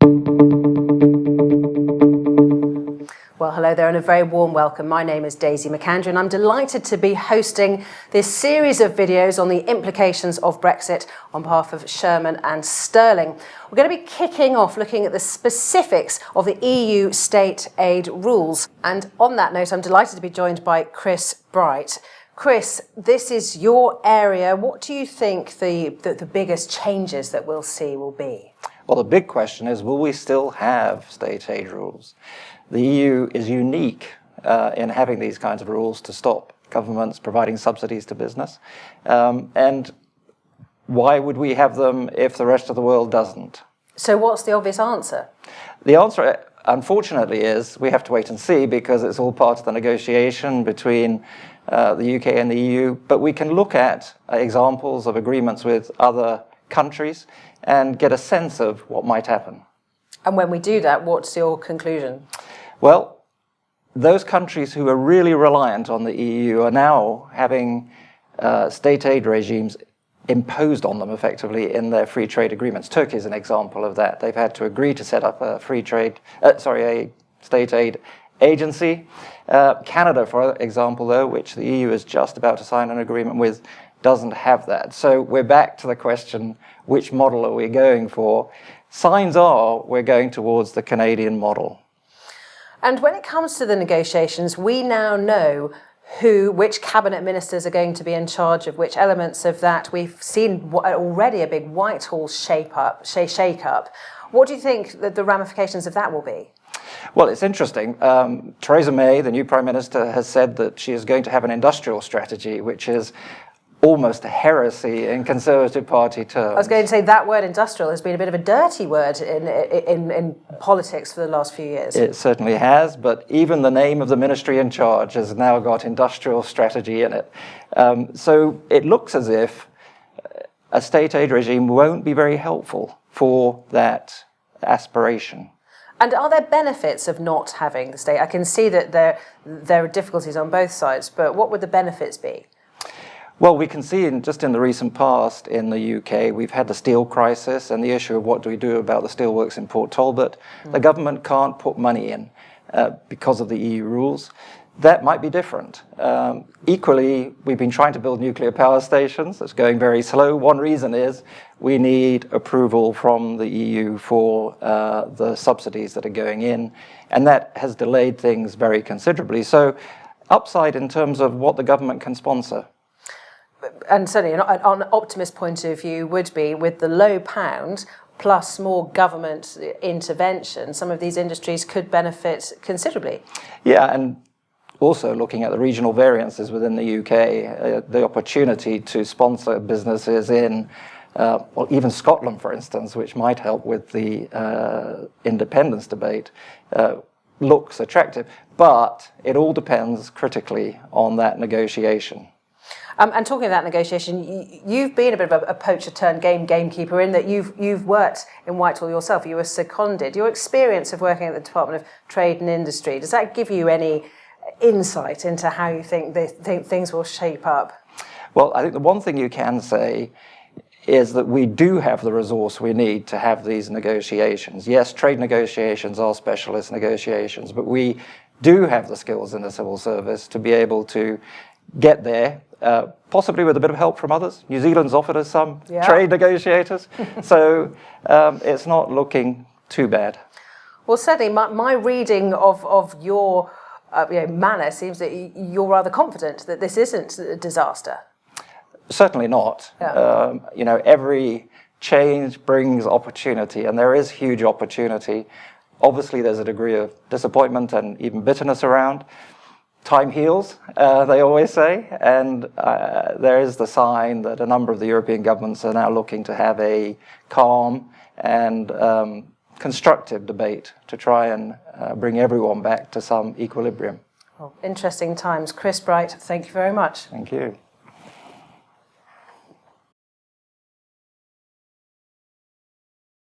Well, hello there and a very warm welcome. My name is Daisy McAndrew and I'm delighted to be hosting this series of videos on the implications of Brexit on behalf of Shearman and Sterling. We're going to be kicking off looking at the specifics of the EU state aid rules. And on that note, I'm delighted to be joined by Chris Bright. Chris, this is your area. What do you think the biggest changes that we'll see will be? Well, the big question is, will we still have state aid rules? The EU is unique in having these kinds of rules to stop governments providing subsidies to business. And why would we have them if the rest of the world doesn't? So what's the obvious answer? The answer, unfortunately, is we have to wait and see, because it's all part of the negotiation between the UK and the EU. But we can look at examples of agreements with other countries and get a sense of what might happen. And when we do that, what's your conclusion? Well, those countries who are really reliant on the EU are now having state aid regimes imposed on them effectively in their free trade agreements. Turkey is an example of that. They've had to agree to set up a a state aid agency. Canada, for example, though, which the EU is just about to sign an agreement with, doesn't have that. So we're back to the question, which model are we going for? Signs are we're going towards the Canadian model. And when it comes to the negotiations, we now know which cabinet ministers are going to be in charge of which elements of that. We've seen already a big Whitehall shake-up. What do you think that the ramifications of that will be? Well, it's interesting. Theresa May, the new Prime Minister, has said that she is going to have an industrial strategy, which is almost a heresy in Conservative Party terms. I was going to say that word industrial has been a bit of a dirty word in politics for the last few years. It certainly has, but even the name of the ministry in charge has now got industrial strategy in it. So it looks as if a state aid regime won't be very helpful for that aspiration. And are there benefits of not having the state? I can see that there are difficulties on both sides, but what would the benefits be? Well, we can see just in the recent past in the UK, we've had the steel crisis and the issue of what do we do about the steelworks in Port Talbot. The government can't put money in because of the EU rules. That might be different. Equally, we've been trying to build nuclear power stations. It's going very slow. One reason is we need approval from the EU for the subsidies that are going in, and that has delayed things very considerably. So upside in terms of what the government can sponsor. And certainly an optimist point of view would be, with the low pound plus more government intervention, some of these industries could benefit considerably. Yeah, and also looking at the regional variances within the UK, the opportunity to sponsor businesses in, well, even Scotland, for instance, which might help with the independence debate, looks attractive. But it all depends critically on that negotiation. And talking about negotiation, you've been a bit of a poacher turned gamekeeper in that you've worked in Whitehall yourself. You were seconded. Your experience of working at the Department of Trade and Industry, does that give you any insight into how you think things will shape up? Well, I think the one thing you can say is that we do have the resource we need to have these negotiations. Yes, trade negotiations are specialist negotiations, but we do have the skills in the civil service to be able to get there, possibly with a bit of help from others. New Zealand's offered us some trade negotiators, so it's not looking too bad. Well, certainly my reading of your manner seems that you're rather confident that this isn't a disaster. Certainly not. Yeah. Every change brings opportunity, and there is huge opportunity. Obviously, there's a degree of disappointment and even bitterness around. Time heals, they always say, and there is the sign that a number of the European governments are now looking to have a calm and constructive debate to try and bring everyone back to some equilibrium. Well, interesting times. Chris Bright, thank you very much. Thank you.